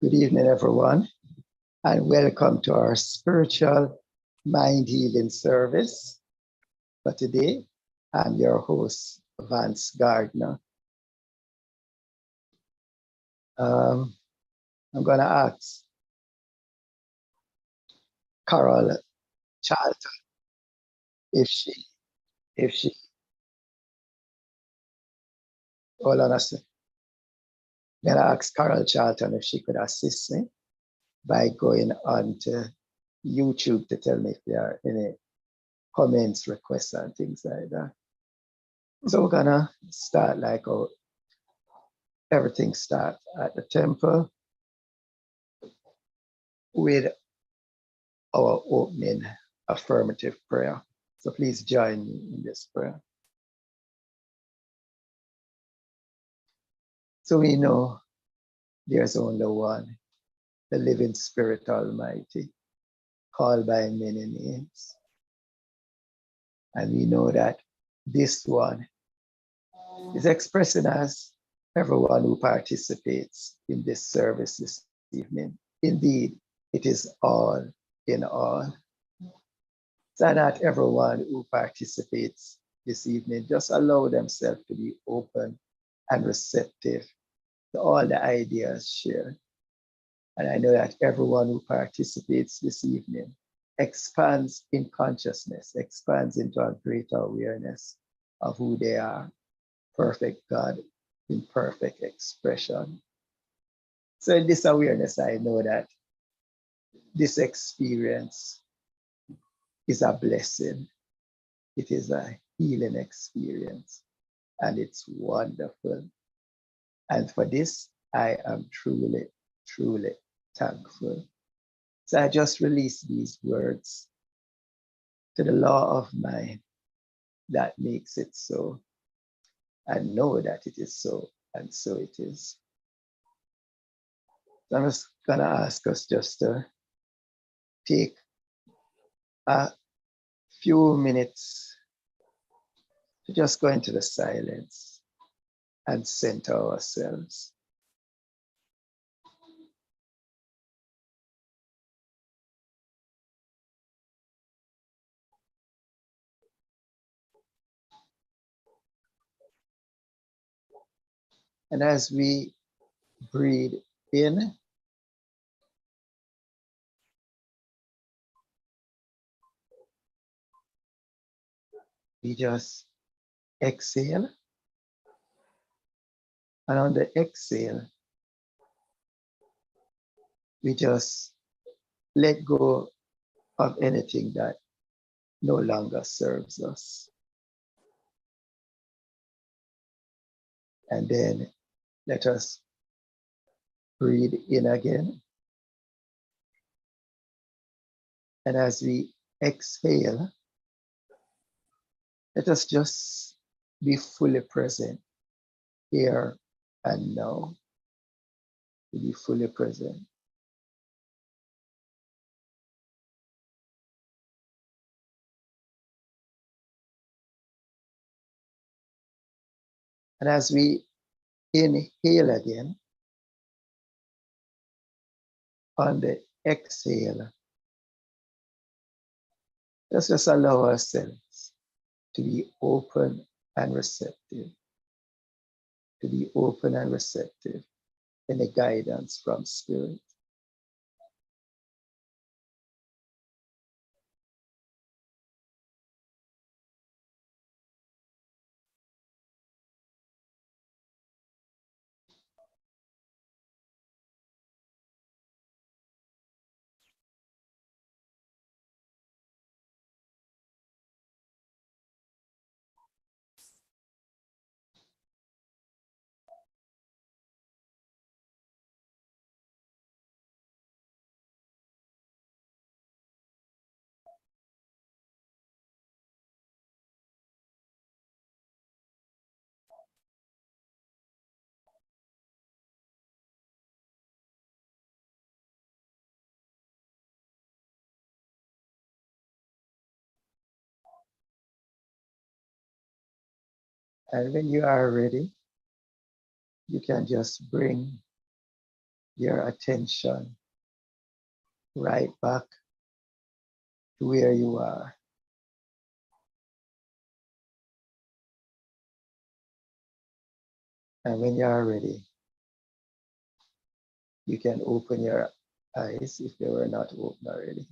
Good evening, everyone, and welcome to our spiritual mind healing service. For today, I'm your host, Vance Gardner. I'm going to ask Carol Charlton if she, hold on a second. I'm going to ask Carol Charlton if she could assist me by going on to YouTube to tell me if there are any comments, requests, and things like that. So we're gonna start like everything starts at the temple with our opening affirmative prayer. So please join me in this prayer. So we know there's only one, the living Spirit Almighty, called by many names. And we know that this one is expressing as everyone who participates in this service this evening. Indeed, it is all in all. So that everyone who participates this evening just allow themselves to be open and receptive to all the ideas shared. And I know that everyone who participates this evening expands in consciousness, expands into a greater awareness of who they are, perfect God in perfect expression. So in this awareness, I know that this experience is a blessing. It is a healing experience, and it's wonderful. And for this, I am truly, truly thankful. So I just release these words to the law of mind that makes it so, and know that it is so, and so it is. So I'm just gonna ask us just to take a few minutes to just go into the silence and center ourselves. And as we breathe in, we just exhale. And on the exhale, we just let go of anything that no longer serves us. And then let us breathe in again. And as we exhale, let us just be fully present here and now. Be fully present. And as we inhale again, on the exhale, let's just allow ourselves to be open and receptive, to be open and receptive in the guidance from Spirit. And when you are ready, you can just bring your attention right back to where you are. And when you are ready, you can open your eyes if they were not open already.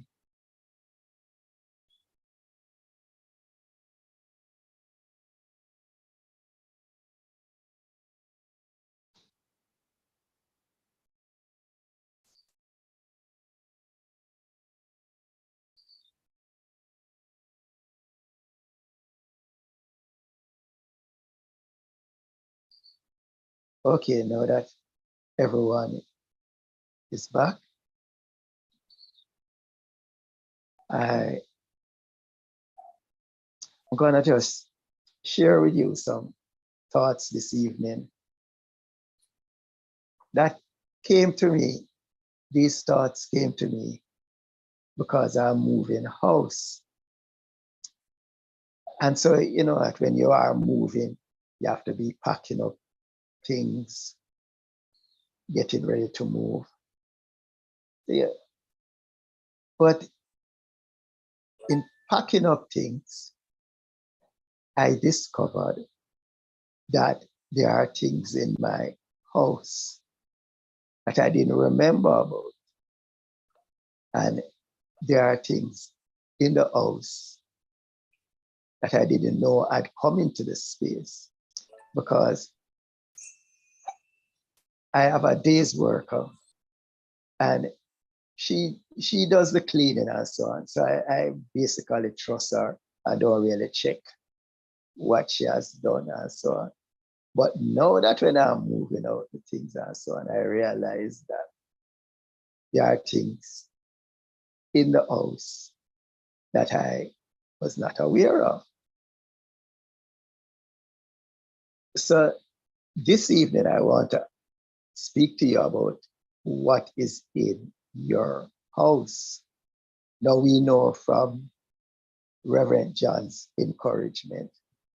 Okay, now that everyone is back, I'm gonna just share with you some thoughts this evening that came to me. These thoughts came to me because I'm moving house. And so, you know, that when you are moving, you have to be packing up things, getting ready to move. Yeah. But in packing up things, I discovered that there are things in my house that I didn't remember about. And there are things in the house that I didn't know had come into the space, because I have a day's worker and she does the cleaning and so on. So I basically trust her. I don't really check what she has done and so on. But now that when I'm moving out the things and so on, I realize that there are things in the house that I was not aware of. So this evening, I want to speak to you about what is in your house. Now, we know from Reverend John's encouragement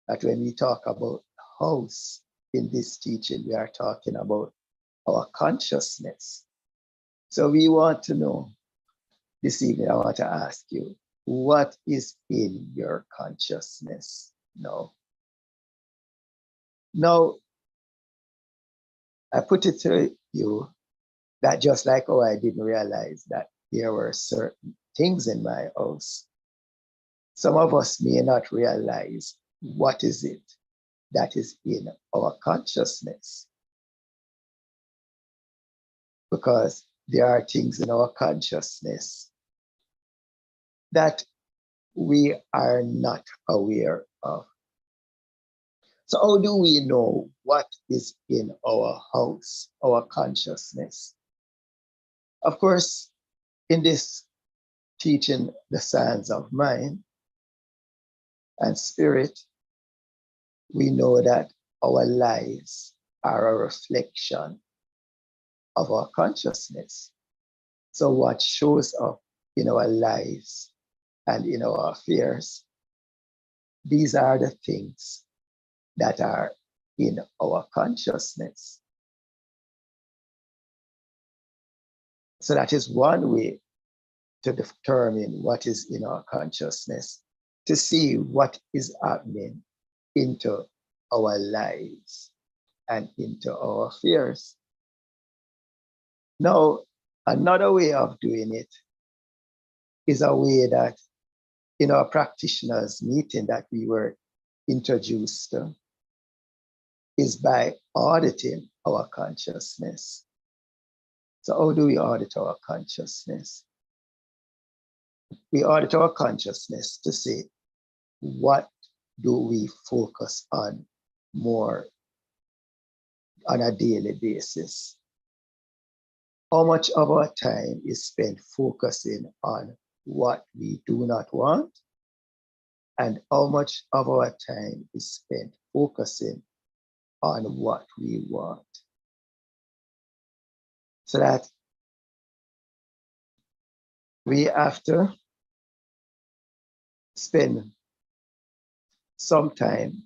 that when we talk about house in this teaching, we are talking about our consciousness. So we want to know this evening, I want to ask you, what is in your consciousness now? Now, I put it to you that just like how I didn't realize that there were certain things in my house, some of us may not realize what is it that is in our consciousness, because there are things in our consciousness that we are not aware of. So how do we know what is in our house, our consciousness? Of course, in this teaching, the science of mind and spirit, we know that our lives are a reflection of our consciousness. So what shows up in our lives and in our affairs, these are the things that are in our consciousness. So that is one way to determine what is in our consciousness, to see what is happening into our lives and into our affairs. Now, another way of doing it is a way that in our practitioners meeting that we were introduced to is by auditing our consciousness. So how do we audit our consciousness? We audit our consciousness to say, what do we focus on more on a daily basis? How much of our time is spent focusing on what we do not want? And how much of our time is spent focusing on what we want? So that we have to spend some time,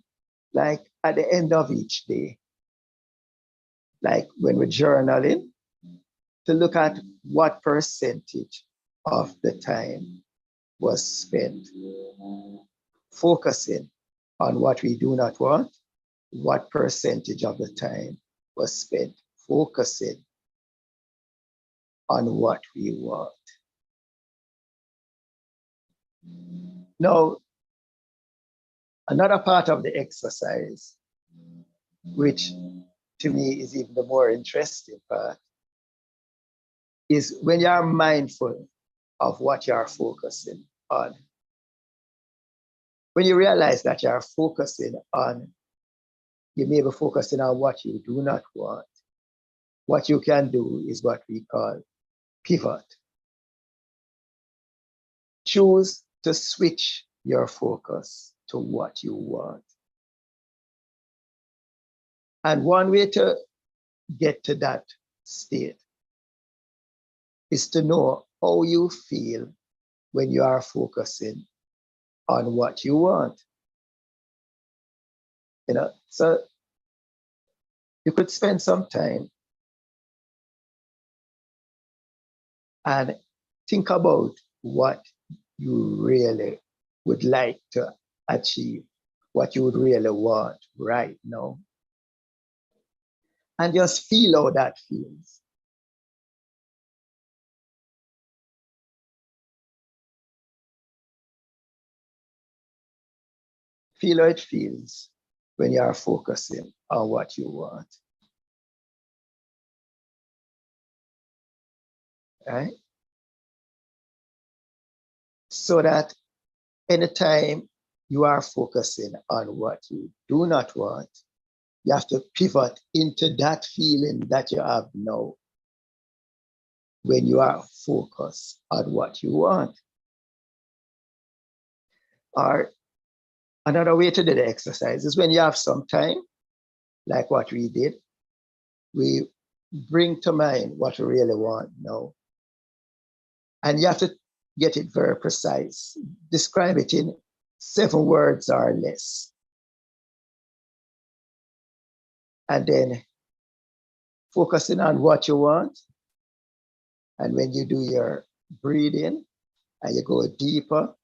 like at the end of each day, like when we're journaling, to look at what percentage of the time was spent focusing on what we do not want, what percentage of the time was spent focusing on what we want. Now, another part of the exercise, which to me is even the more interesting part, is when you are mindful of what you are focusing on. When you realize that you are focusing on, you may be focusing on what you do not want. What you can do is what we call pivot. Choose to switch your focus to what you want. And one way to get to that state is to know how you feel when you are focusing on what you want. So you could spend some time and think about what you really would like to achieve, what you would really want right now. And just feel how that feels. Feel how it feels when you are focusing on what you want. Right? So that anytime you are focusing on what you do not want, you have to pivot into that feeling that you have now when you are focused on what you want. Or another way to do the exercise is when you have some time, like what we did, we bring to mind what we really want now. And you have to get it very precise. Describe it in 7 words or less. And then focusing on what you want. And when you do your breathing and you go deeper,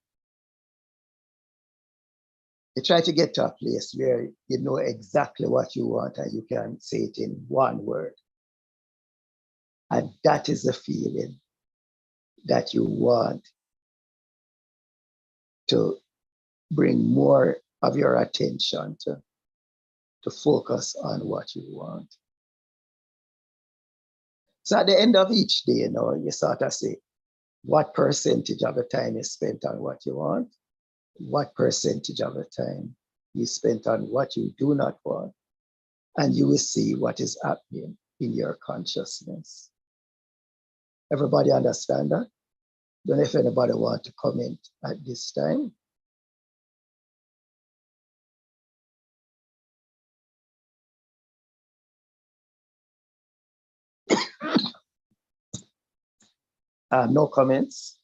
you try to get to a place where you know exactly what you want and you can say it in 1 word. And that is the feeling that you want to bring more of your attention to focus on what you want. So at the end of each day, you sort of say, what percentage of the time is spent on what you want? What percentage of the time you spent on what you do not want? And you will see what is happening in your consciousness. Everybody understand that? Don't know if anybody want to comment at this time. No comments?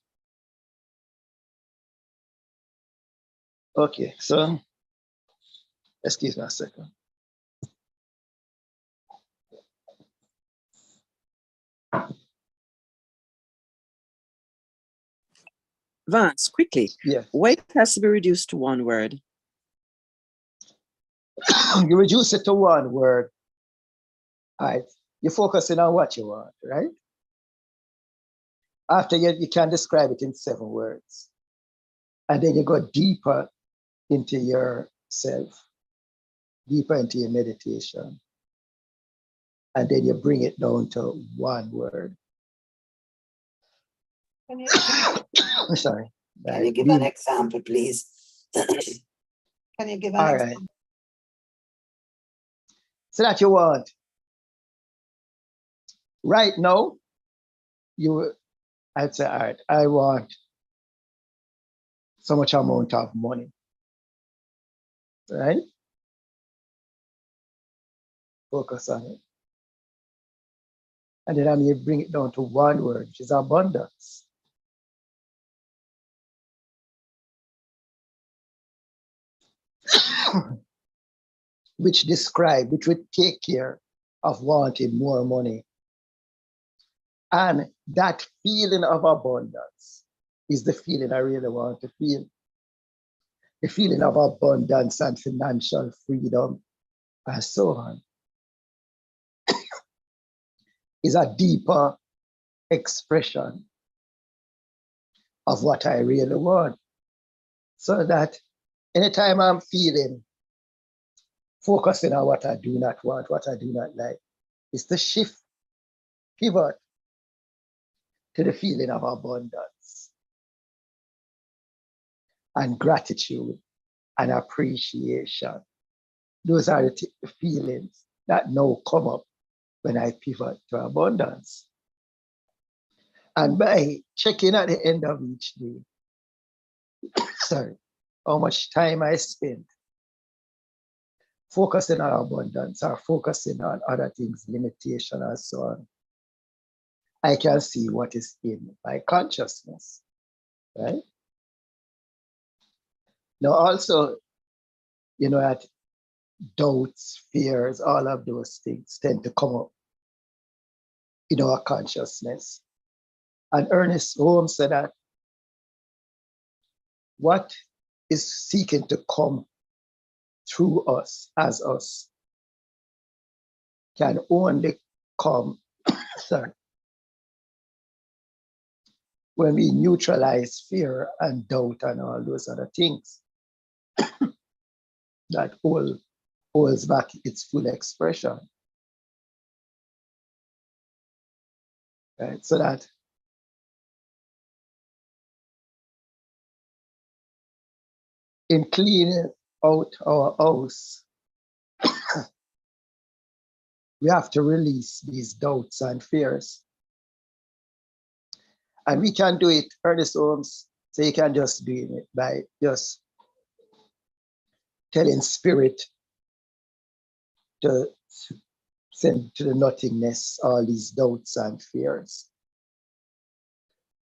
Okay, so excuse me a second. Vance, quickly. Yeah. Why it has to be reduced to 1 word? You reduce it to 1 word. All right. You're focusing on what you want, right? After you can describe it in 7 words. And then you go deeper into yourself, deeper into your meditation. And then you bring it down to 1 word. Sorry. Can you give an example, please? Can you give an All example? right. So that you want, right now, I'd say, all right, I want so much amount of money, right? Focus on it. And then you bring it down to 1 word, which is abundance. which would take care of wanting more money. And that feeling of abundance is the feeling I really want to feel. The feeling of abundance and financial freedom and so on is a deeper expression of what I really want. So that anytime I'm feeling focusing on what I do not want, what I do not like, is to shift, pivot to the feeling of abundance and gratitude and appreciation. Those are the feelings that now come up when I pivot to abundance. And by checking at the end of each day, sorry, how much time I spent focusing on abundance or focusing on other things, limitation and so on, I can see what is in my consciousness, right? Now also, that doubts, fears, all of those things tend to come up in our consciousness. And Ernest Holmes said that what is seeking to come through us as us can only come, sorry, when we neutralize fear and doubt and all those other things that holds back its full expression. Right? So that in cleaning out our house, we have to release these doubts and fears. And we can do it, Ernest Holmes, so you can just do it by just telling spirit to send to the nothingness all these doubts and fears.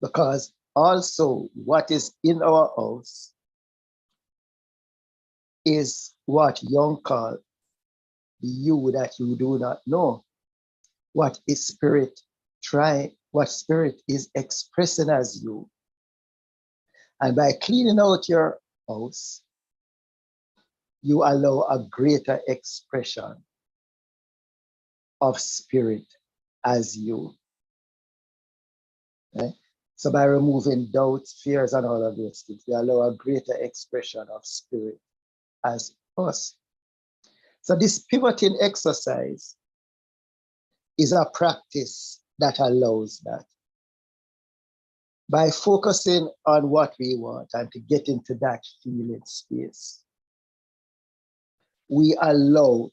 Because also what is in our house is what Jung called the you that you do not know. What is spirit what spirit is expressing as you. And by cleaning out your house, you allow a greater expression of spirit as you. Right? So by removing doubts, fears, and all of those things, we allow a greater expression of spirit as us. So this pivoting exercise is a practice that allows that. By focusing on what we want and to get into that feeling space, we allow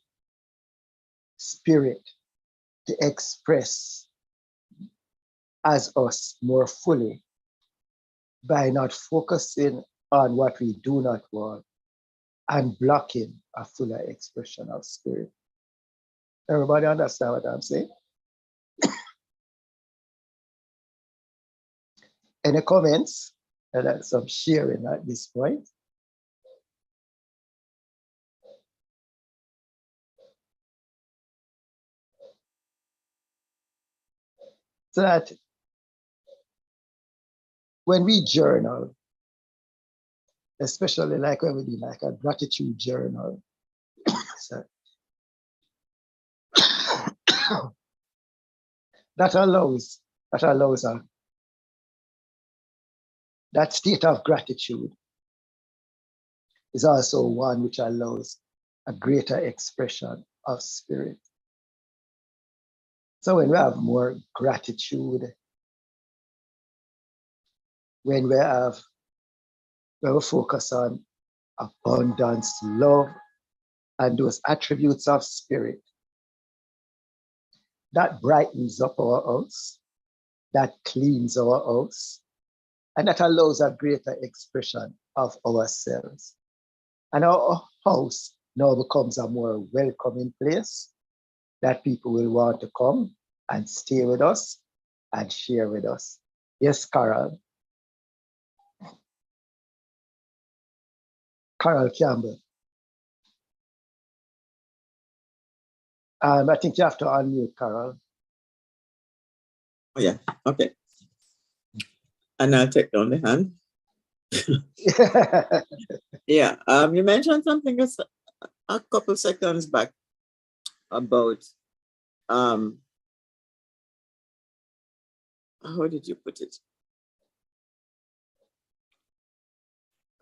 spirit to express as us more fully by not focusing on what we do not want and blocking a fuller expression of spirit. Everybody understand what I'm saying? Any comments? And some sharing at this point. So that when we journal, especially like when we do like a gratitude journal, so that allows that state of gratitude is also one which allows a greater expression of spirit. So when we have more gratitude, when we focus on abundance, love, and those attributes of spirit, that brightens up our house, that cleans our house, and that allows a greater expression of ourselves. And our house now becomes a more welcoming place that people will want to come and stay with us and share with us. Yes, Carol. Carol Campbell. I think you have to unmute, Carol. Oh, yeah. Okay. And I'll take down the hand. Yeah. You mentioned something a couple seconds back about how did you put it?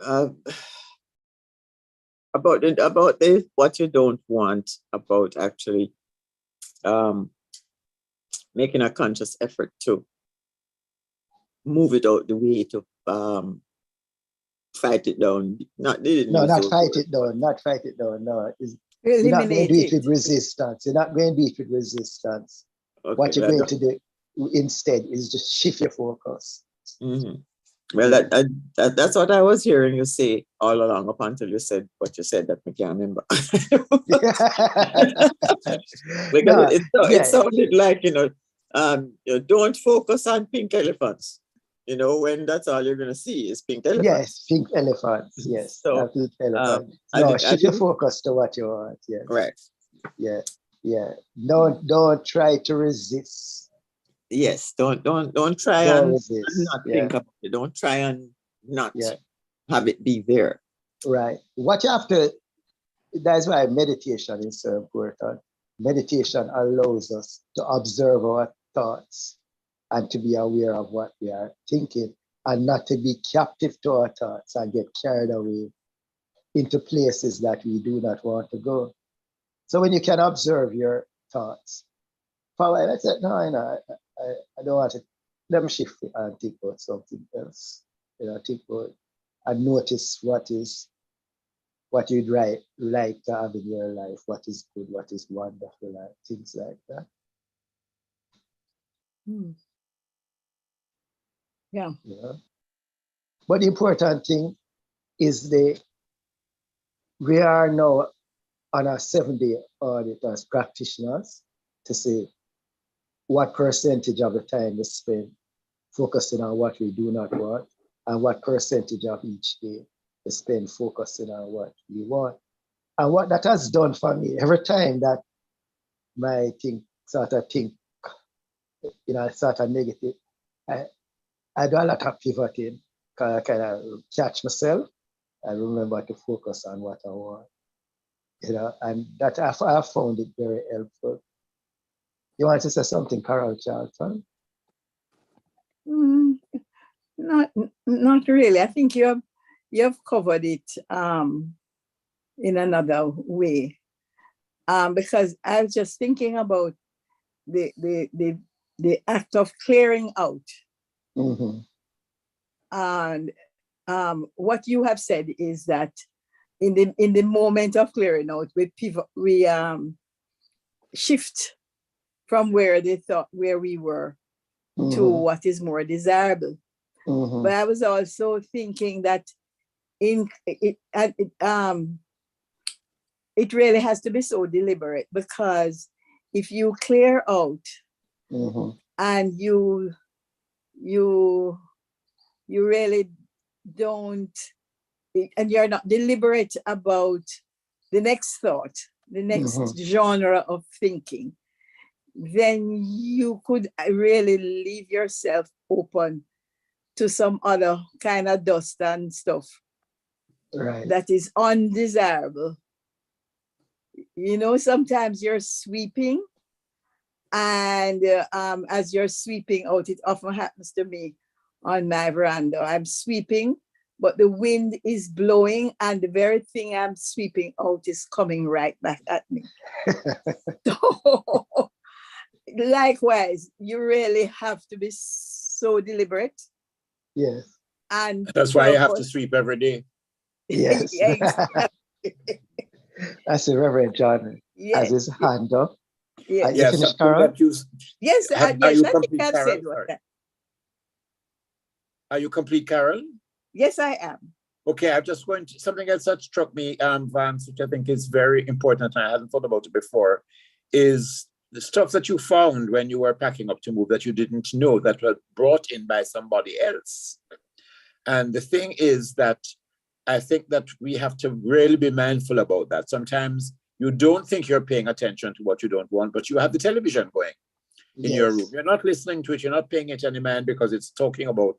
About the what you don't want, about actually making a conscious effort to move it out the way, to fight it down. Not No, not fight it down, not fight it down. No, you're not going to Eliminate do it it. with resistance. You're not going to do it with resistance. Okay, What you're well, going to do instead is just shift your focus. mhm. Well, that's what I was hearing you say all along, up until you said what you said that I can't remember. Because No, it yeah, sounded like, don't focus on pink elephants, when that's all you're going to see is pink elephants. yes, pink elephants. Yes, So, pink elephant. I No, did- I shift your didn't- focus to what you want. Yes, Right. yeah, yeah. Don't try to resist. Yes. Don't try Don't and resist. not Yeah, think about it. Don't try and not yeah, have it be there. right. What you have to, that's why meditation is so important. Meditation allows us to observe our thoughts and to be aware of what we are thinking and not to be captive to our thoughts and get carried away into places that we do not want to go. So when you can observe your thoughts, for a while, I said, no, I don't want to, let me shift it and think about something else. Think about and notice what you'd like to have in your life, what is good, what is wonderful, like things like that. Hmm. Yeah. But the important thing is we are now on a 7-day audit as practitioners to see what percentage of the time we spend focusing on what we do not want and what percentage of each day we spend focusing on what we want. And what that has done for me, every time that my sort of negative, I do a lot of pivoting, kind of catch myself and remember to focus on what I want, and that I found it very helpful. You want to say something, Carol Charlton? Not really. I think you have covered it in another way. Because I was just thinking about the act of clearing out. Mm-hmm. And what you have said is that in the moment of clearing out, we shift from where we were to what is more desirable. Mm-hmm. But I was also thinking that it really has to be so deliberate, because if you clear out and you really don't, and you're not deliberate about the next thought, the next genre of thinking, then you could really leave yourself open to some other kind of dust and stuff that is undesirable. Sometimes you're sweeping, and as you're sweeping out, it often happens to me on my veranda. I'm sweeping, but the wind is blowing, and the very thing I'm sweeping out is coming right back at me. So, likewise, you really have to be so deliberate. Yes. And that's why you have to sweep every day. Yes. That's the Reverend John has his hand up. Yes. You finished, Carol? Yes, are yes, you I think complete, I've Carol? said what that. Are you complete, Carol? Yes, I am. Okay, I'm just going to, something else that struck me, Vance, which I think is very important, and I hadn't thought about it before, is the stuff that you found when you were packing up to move that you didn't know that was brought in by somebody else. And the thing is that I think that we have to really be mindful about that. Sometimes you don't think you're paying attention to what you don't want, but you have the television going. in your Yes. room. You're not listening to it. You're not paying it any mind because it's talking about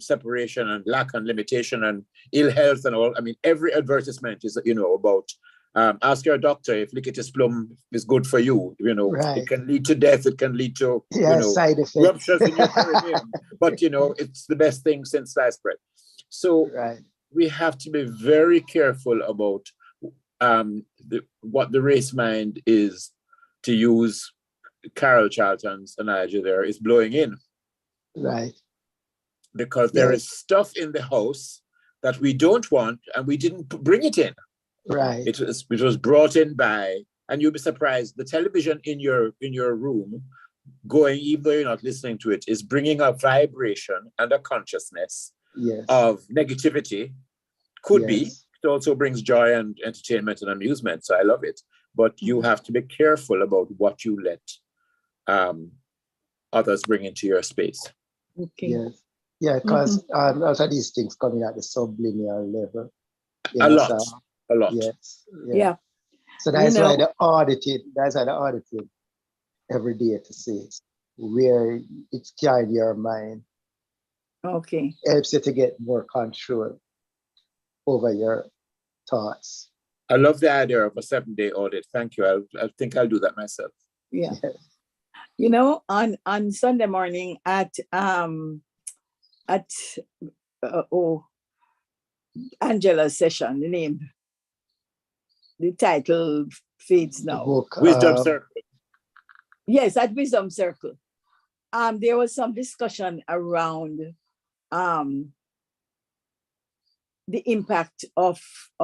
separation and lack and limitation and ill health and all. I mean, every advertisement is, about ask your doctor if Lickety Plum is good for you. Right. It can lead to death. It can lead to, Yeah, side effects. ruptures in your perineum. But, it's the best thing since sliced bread. So Right. we have to be very careful about what the race mind is, to use Carol Charlton's analogy there, is blowing in. Right. Because there Yes. is stuff in the house that we don't want and we didn't bring it in. Right. It was brought in by, and you'll be surprised, the television in your room going, even though you're not listening to it, is bringing a vibration and a consciousness Yes. of negativity. Could be. Yes. It also brings joy and entertainment and amusement. So I love it. But you have to be careful about what you let others bring into your space. Okay. Yes. Yeah, because also these things coming at the subliminal level. A lot. A lot. Yes. Yeah. So that's You why know- that's why the auditing every day to see where it's carrying your mind, Okay. helps you to get more control over your thoughts. I love the idea of a 7-day audit. Thank you. I think I'll do that myself. Yeah. On Sunday morning at Angela's session, the title fades The now. book, Wisdom Circle. Yes, at Wisdom Circle. There was some discussion around the impact of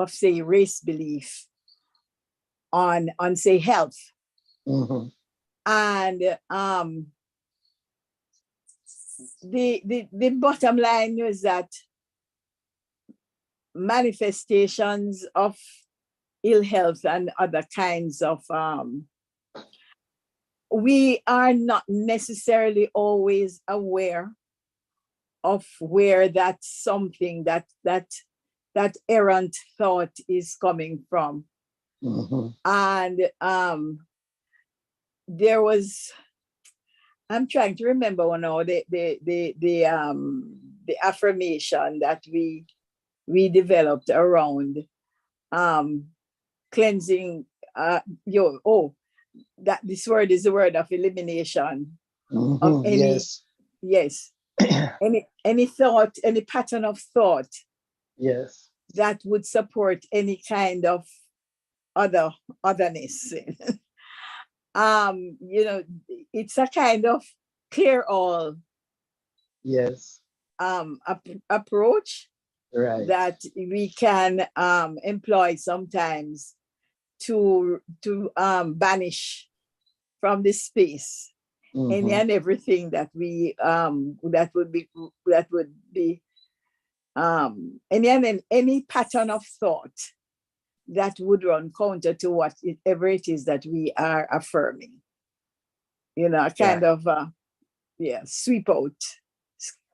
say race belief on say health. mhm, And the bottom line was that manifestations of ill health and other kinds of we are not necessarily always aware of where that something that errant thought is coming from. mhm. And there was, I'm trying to remember now the affirmation that we developed around cleansing that this word is the word of elimination of Mhm, any yes. any thought, any pattern of thought Yes. that would support any kind of otherness. It's a kind of clear all Yes. approach Right. that we can employ sometimes to banish from this space any Mhm, and everything that we that would be any pattern of thought that would run counter to whatever it is that we are affirming. A kind of sweep out,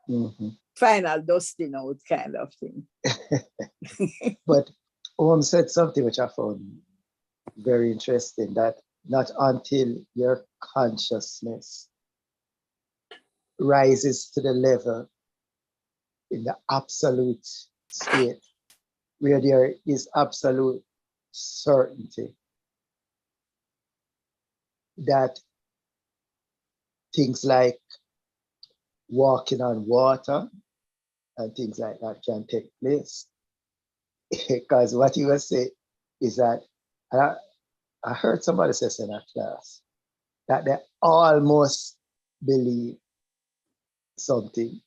mhm. final dusting out kind of thing. But Holmes said something which I found very interesting, that not until your consciousness rises to the level in the absolute state where there is absolute certainty that things like walking on water and things like that can take place. Because what you will say is that, and I heard somebody say in a class, that they almost believe something.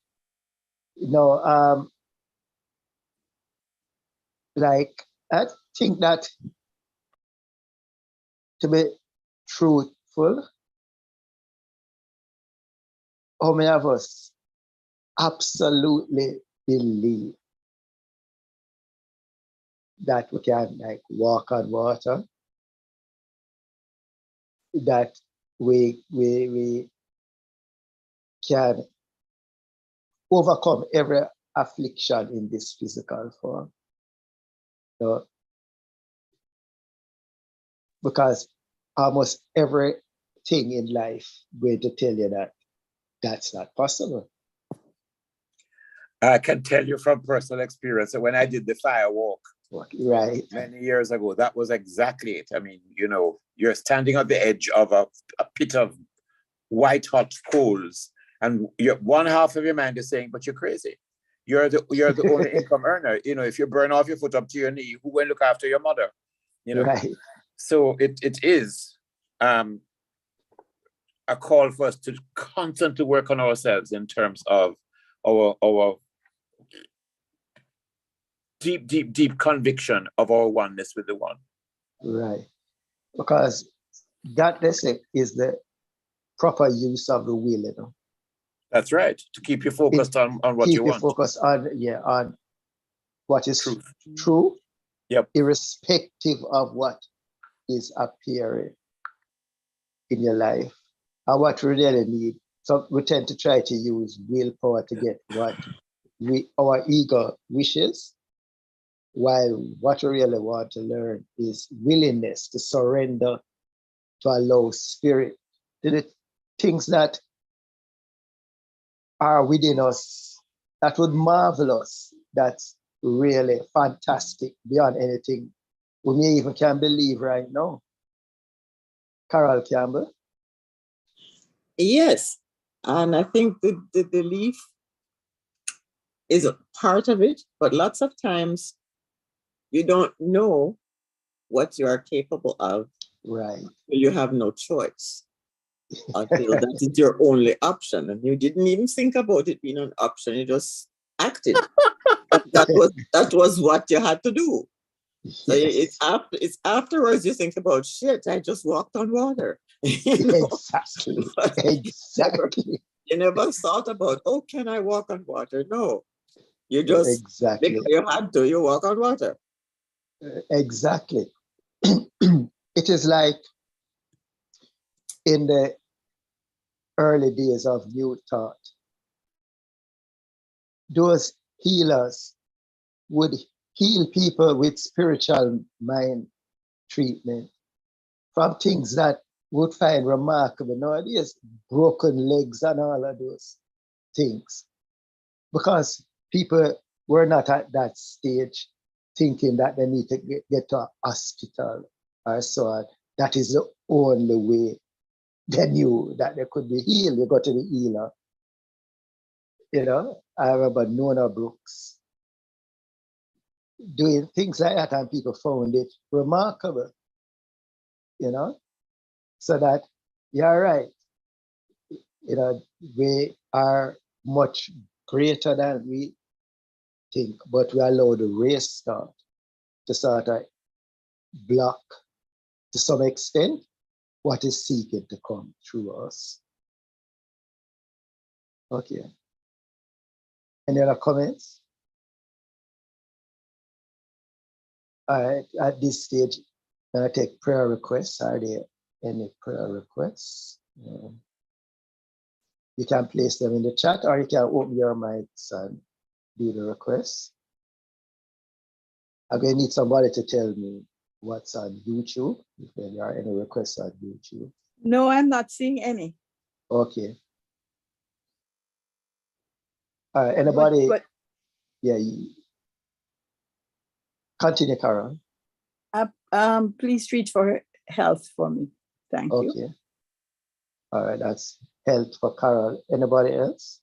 Like, I think that, to be truthful, how many of us absolutely believe that we can walk on water, that we can overcome every affliction in this physical form? Because almost everything thing in life going to tell you that that's not possible. I can tell you from personal experience that when I did the fire walk Right. many years ago, that was exactly it. I mean, you know, you're standing at the edge of a pit of white hot coals, and one half of your mind is saying, but you're crazy. You're the only income earner. You know, if you burn off your foot up to your knee, who will look after your mother? You know, Right. so it is a call for us to constantly work on ourselves in terms of our deep conviction of our oneness with the one. Right. Because that, they say, is the proper use of the will, you know. That's right. To keep you focused on what you Keep you want. focused on what is Truth. true, Yep. irrespective of what is appearing in your life and what we really need. So we tend to try to use willpower to get what our ego wishes, while what we really want to learn is willingness to surrender, to allow spirit to the things that are within us that would marvel us, that's really fantastic beyond anything we may even can believe right now. Carol Campbell. Yes. And I think the belief is a part of it, but lots of times you don't know what you are capable of. Right. You have no choice until that is your only option. And you didn't even think about it being an option, you just acted. that was what you had to do. So Yes. it's afterwards you think about, shit, I just walked on water. You know? Exactly. But Exactly. you never thought about, oh, can I walk on water? No. You just, Exactly. because you had to, you walk on water. Exactly. It is like in the early days of New Thought, those healers would heal people with spiritual mind treatment from things that would find remarkable nowadays, broken legs and all of those things. Because people were not at that stage thinking that they need to get to a hospital or so on. That is the only way they knew that they could be healed. You go to the healer. You know, I remember Nona Brooks doing things like that, and people found it remarkable. You know, so that you're right. You know, we are much greater than we think, but we allow the race start to sort of block, to some extent, what is seeking to come through us. Okay. Any other comments? All right, at this stage, I'm going to take prayer requests. Are there any prayer requests? You can place them in the chat, or you can open your mics and do the requests. I'm going to need somebody to tell me what's on YouTube, if there are any requests on YouTube. No, I'm not seeing any. Okay. All right, anybody? Yeah, continue, Carol. Please treat for health for me. Thank you. Okay. All right, that's health for Carol. Anybody else?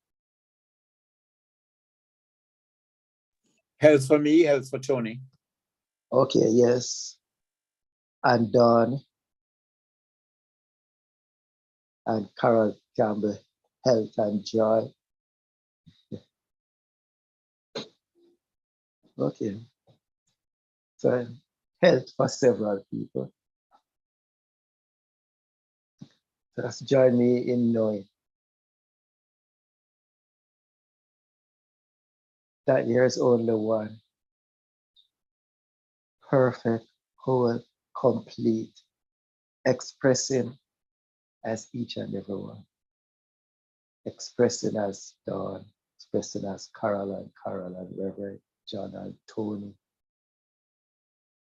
Health for me, health for Tony. Okay, yes. And Dawn and Carol Campbell, health and joy. Okay. So health for several people. Just join me in knowing that there's only one perfect, whole, complete, expressing as each and every one, expressing as Dawn, expressing as Carol and Reverend John and Tony,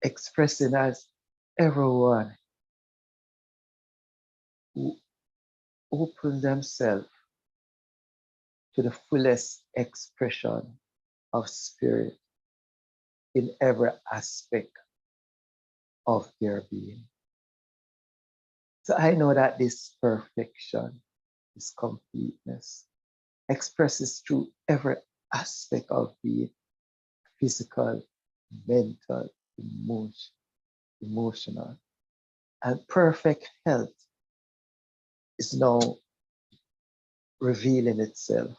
expressing as everyone open themselves to the fullest expression of spirit in every aspect of their being. So I know that this perfection, this completeness, expresses through every aspect of being, physical, mental, emotional. And perfect health is now revealing itself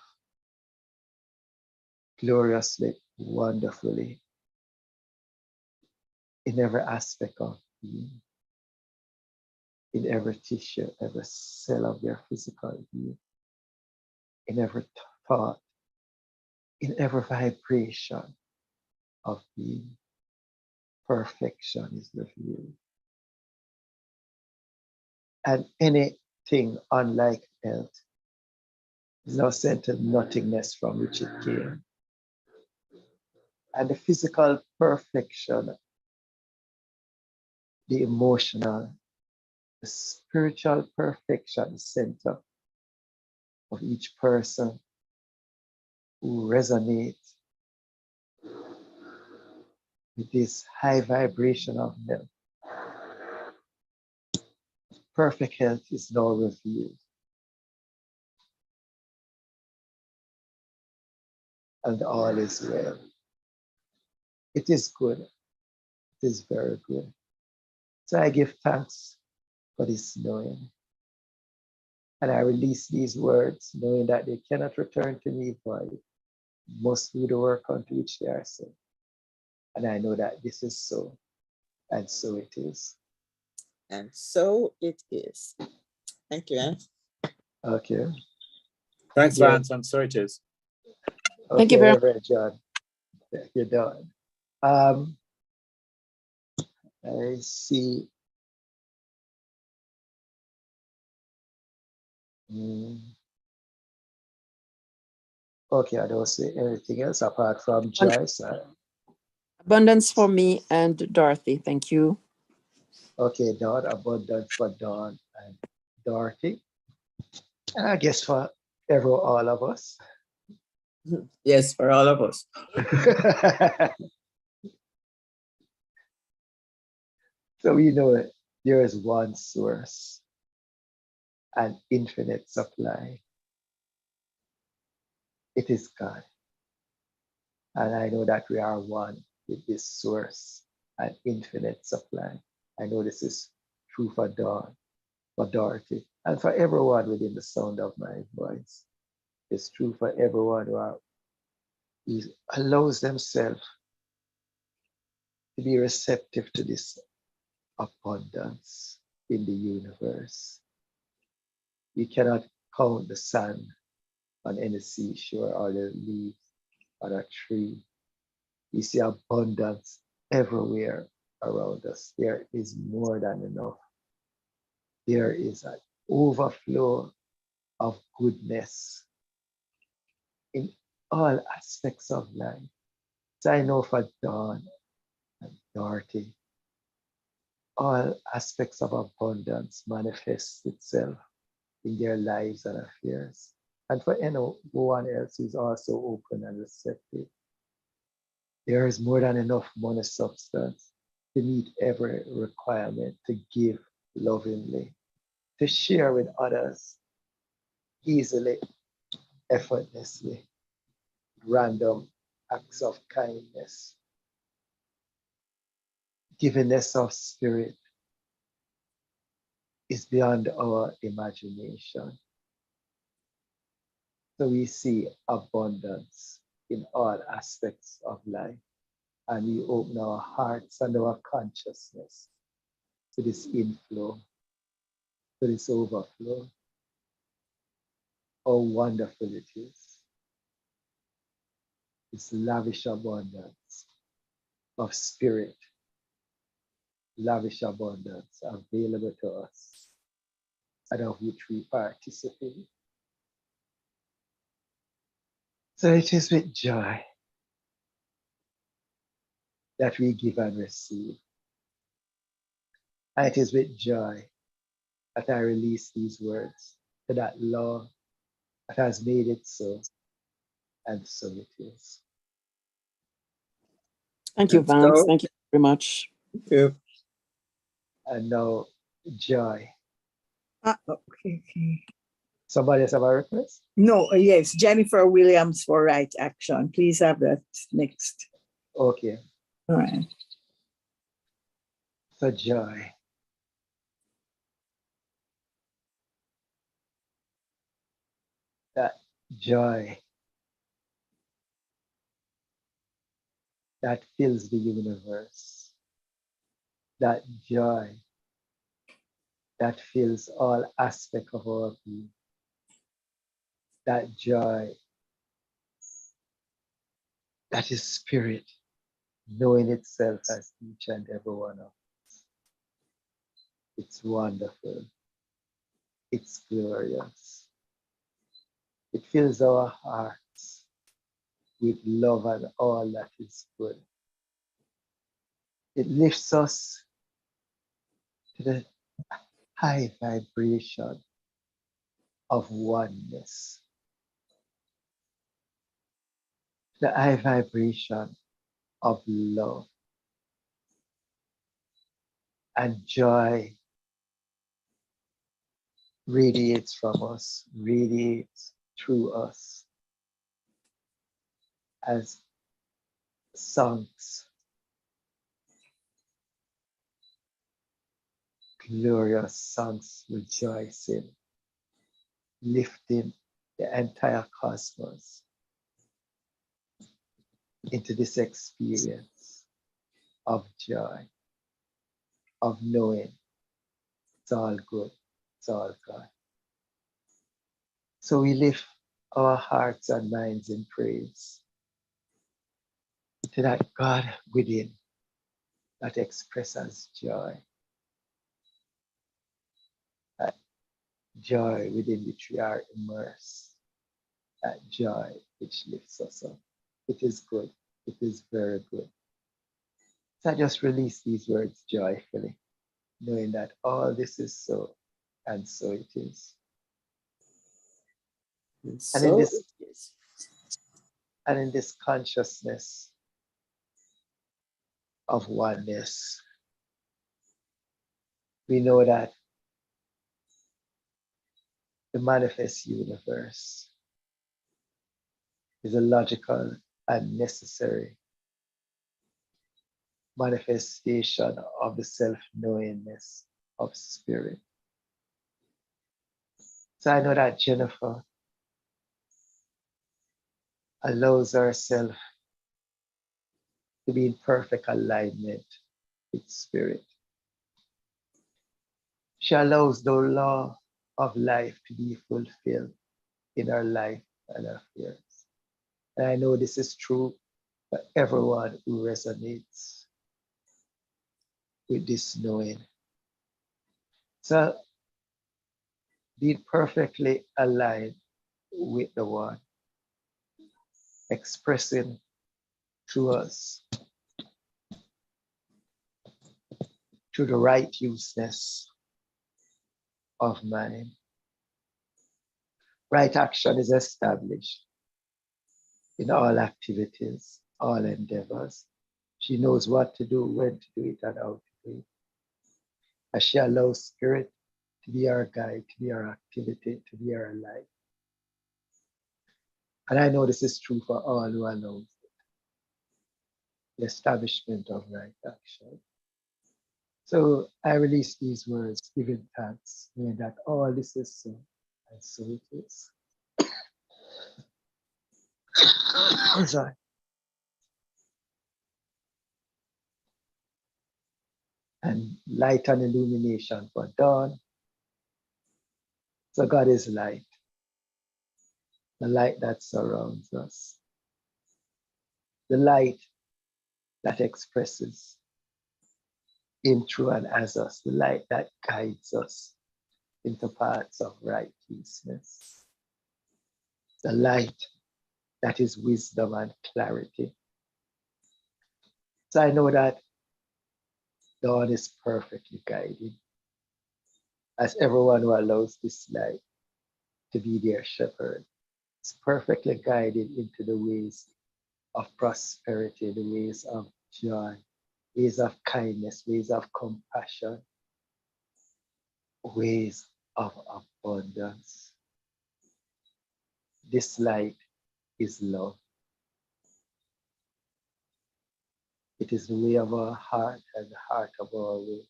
gloriously, wonderfully in every aspect of being, in every tissue, every cell of their physical being, in every thought, in every vibration of being. Perfection is revealed. And anything unlike health is now sent to nothingness from which it came. And the physical perfection, the emotional, the spiritual perfection center of each person who resonates with this high vibration of health. Perfect health is now revealed. And all is well. It is good. It is very good. So I give thanks for this knowing. And I release these words, knowing that they cannot return to me void, must do the work unto which they are sent. And I know that this is so, and so it is. And so it is. Thank you, Anne. Okay. Thanks, Yeah. Vance. I'm sorry it is. Okay, Thank you very Reverend John. You're done. I see. Okay, I don't see anything else apart from Joyce. Abundance for me and Dorothy. Thank you. Okay, Dawn, abundance for Dawn and Dorothy. And I guess for all of us. Yes, for all of us. So we know there is one source, an infinite supply. It is God. And I know that we are one with this source, an infinite supply. I know this is true for Dawn, for Dorothy, and for everyone within the sound of my voice. It's true for everyone who allows themselves to be receptive to this abundance in the universe. We cannot count the sand on any seashore or the leaves on a tree. We see abundance everywhere around us. There is more than enough. There is an overflow of goodness in all aspects of life. So I know for Dawn and Dorothy, all aspects of abundance manifests itself in their lives and affairs. And for anyone else who is also open and receptive, there is more than enough money substance to meet every requirement, to give lovingly, to share with others easily, effortlessly, random acts of kindness, givingness of spirit is beyond our imagination. So we see abundance in all aspects of life, and we open our hearts and our consciousness to this inflow, to this overflow. How wonderful it is. This lavish abundance of spirit, lavish abundance available to us, and of which we participate. So it is with joy that we give and receive. And it is with joy that I release these words to that law that has made it so, and so it is. Thank you, And Vance. so, Thank you very much. yeah, And now, joy. Okay, okay. Somebody else have a request? No, yes, Jennifer Williams for Right Action. Please have that next. Okay, All right. so joy. That joy that fills the universe. That joy that fills all aspects of our being. That joy that is spirit, knowing itself as each and every one of us. It's wonderful. It's glorious. It fills our hearts with love and all that is good. It lifts us to the high vibration of oneness, the high vibration of love and joy radiates from us, radiates through us as songs, glorious songs rejoicing, lifting the entire cosmos into this experience of joy, of knowing it's all good, it's all God. So we lift our hearts and minds in praise to that God within that expresses joy, that joy within which we are immersed, that joy which lifts us up. It is good. It is very good. So I just release these words joyfully, knowing that all this is so, and so it is. and And in so this, it is. and in this consciousness of oneness, we know that the manifest universe is a logical and necessary manifestation of the self-knowingness of spirit. So I know that Jennifer allows herself to be in perfect alignment with spirit. She allows the law of life to be fulfilled in her life and her affairs. And I know this is true for everyone who resonates with this knowing. So being perfectly aligned with the one, expressing through us, through the right useness of mind. Right action is established in all activities, all endeavors. She knows what to do, when to do it, and how to do it. As she allows spirit to be our guide, to be our activity, to be our life. And I know this is true for all who allow it. The establishment of right action. So I release these words, giving thanks, knowing that all this is so, and so it is. Sorry. And light and illumination for dawn. So God is light, the light that surrounds us, the light that expresses in, through, and as us, the light that guides us into paths of righteousness, the light that is wisdom and clarity. So I know that dawn is perfectly guided, as everyone who allows this light to be their shepherd. It's perfectly guided into the ways of prosperity, the ways of joy, ways of kindness, ways of compassion, ways of abundance. This light is love. It is the way of our heart and the heart of our way.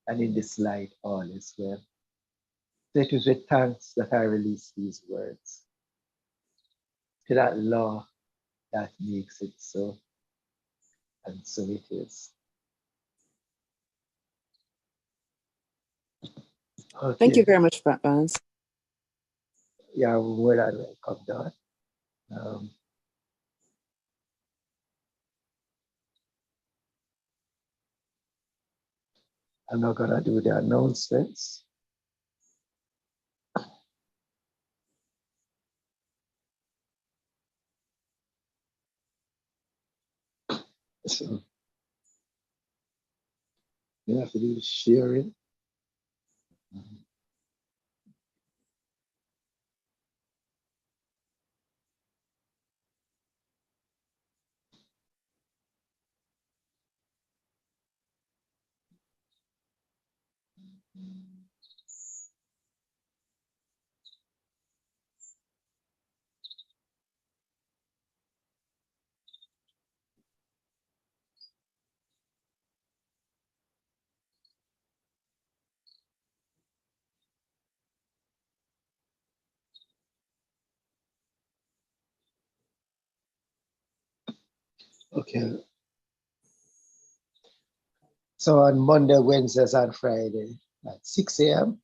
And in this light, all is well. So it is with thanks that I release these words to that law that makes it so. And so it is. Thank you Okay. very much, Vance. Yeah, more than welcome, Don. I'm not gonna do the announcements. So you have to do the sharing. Okay. So on Monday, Wednesdays, and Friday at 6 a.m.,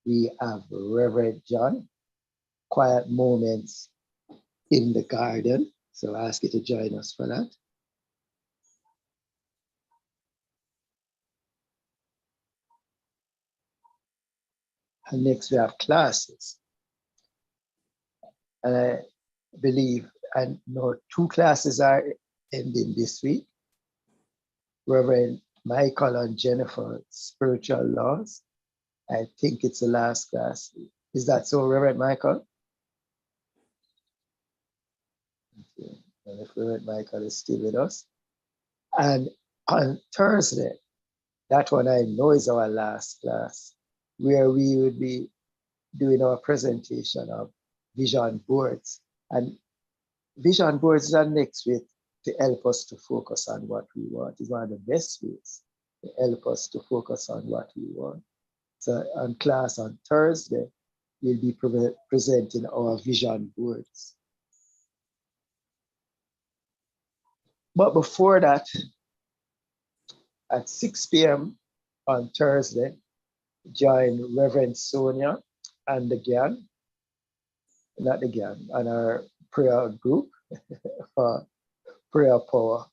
we have Reverend John, Quiet Moments in the Garden. So I ask you to join us for that. And next we have classes. And I believe, and no, 2 classes are ending this week. Reverend Michael and Jennifer, Spiritual Laws. I think it's the last class. Is that so, Reverend Michael? Okay. And if Reverend Michael is still with us. And on Thursday, that one I know is our last class, where we would be doing our presentation of vision boards. And vision boards are next week to help us to focus on what we want. It's one of the best ways to help us to focus on what we want. So on class on Thursday, we'll be presenting our vision boards. But before that, at 6 p.m. on Thursday, join Reverend Sonia and the gang, not the gang, and our prayer group for prayer power.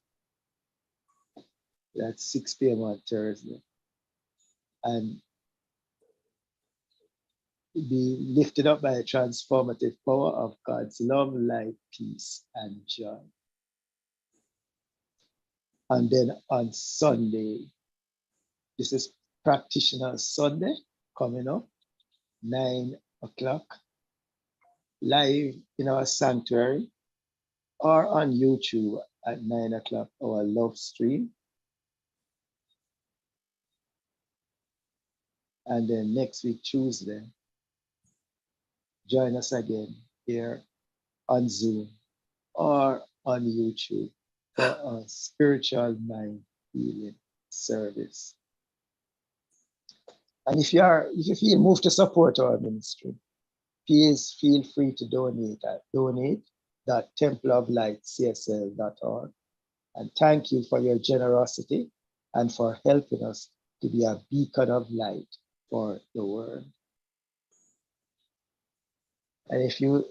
That's 6 p.m. on Thursday. And be lifted up by a transformative power of God's love, light, peace, and joy. And then on Sunday, this is Practitioner Sunday coming up, 9 o'clock, live in our sanctuary or on YouTube at 9 o'clock, our love stream. And then next week, Tuesday, join us again here on Zoom or on YouTube for a spiritual mind healing service. And if you feel moved to support our ministry, please feel free to donate at donate.templeoflightcsl.org. And thank you for your generosity and for helping us to be a beacon of light for the world. And if you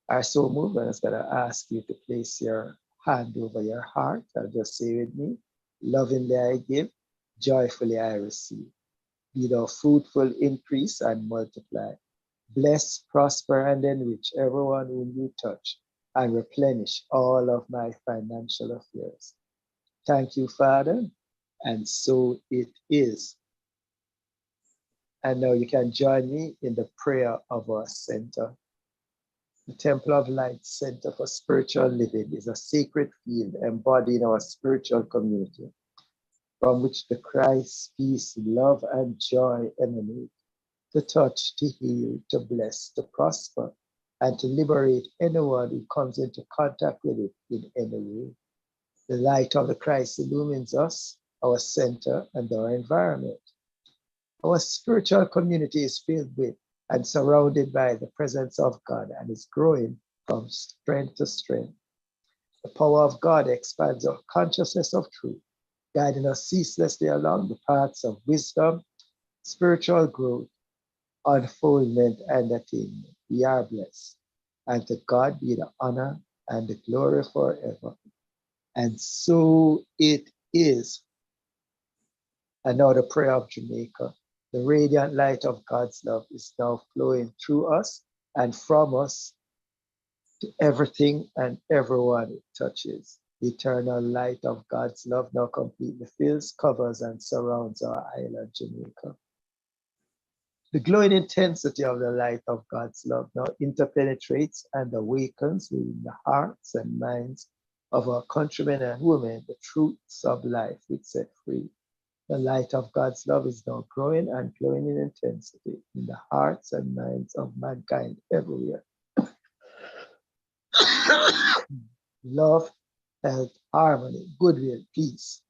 are so moved, I'm just going to ask you to place your hand over your heart and just say with me, lovingly I give, joyfully I receive. Be thou fruitful, increase, and multiply. Bless, prosper, and enrich everyone whom you touch, and replenish all of my financial affairs. Thank you, Father, and so it is. And now you can join me in the prayer of our center. The Temple of Light Center for Spiritual Living is a sacred field embodying our spiritual community, from which the Christ, peace, love, and joy emanate, to touch, to heal, to bless, to prosper, and to liberate anyone who comes into contact with it in any way. The light of the Christ illumines us, our center, and our environment. Our spiritual community is filled with and surrounded by the presence of God and is growing from strength to strength. The power of God expands our consciousness of truth, guiding us ceaselessly along the paths of wisdom, spiritual growth, unfoldment, and attainment. We are blessed. And to God be the honor and the glory forever. And so it is. And now the prayer of Jamaica. The radiant light of God's love is now flowing through us and from us to everything and everyone it touches. The eternal light of God's love now completely fills, covers, and surrounds our island, Jamaica. The glowing intensity of the light of God's love now interpenetrates and awakens within the hearts and minds of our countrymen and women the truths of life which set free. The light of God's love is now growing and glowing in intensity in the hearts and minds of mankind everywhere. Love, health, harmony, goodwill, peace,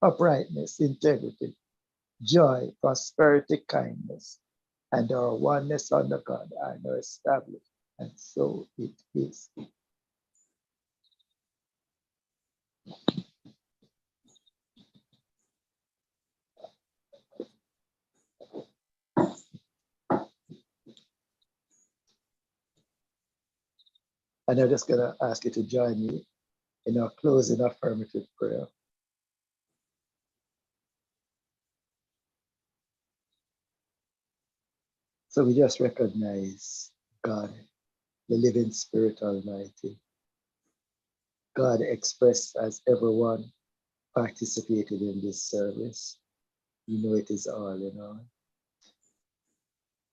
uprightness, integrity, joy, prosperity, kindness, and our oneness under God are now established, and so it is. And I'm just going to ask you to join me in our closing affirmative prayer. So we just recognize God, the living Spirit Almighty. God expressed as everyone participated in this service. You know it is all in all.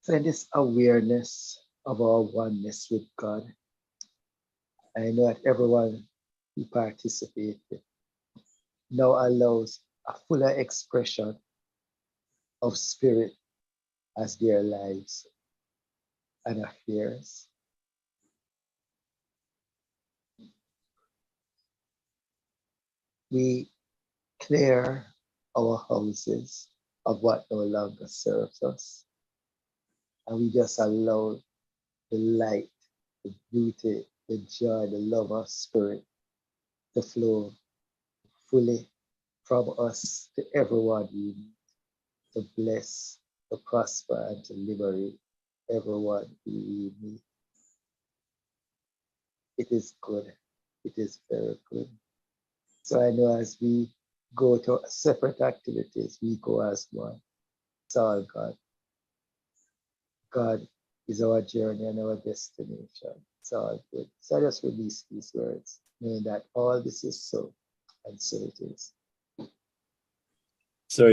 So in this awareness of our oneness with God, I know that everyone who participated now allows a fuller expression of spirit as their lives and affairs. We clear our houses of what no longer serves us, and we just allow the light, the beauty, the joy, the love of spirit to flow fully from us to everyone we meet, to bless, to prosper, and to liberate everyone we meet. It is good. It is very good. So I know as we go to separate activities, we go as one. It's all God. God is our journey and our destination. It's all good. So I just release these words, knowing that all this is so, and so it is.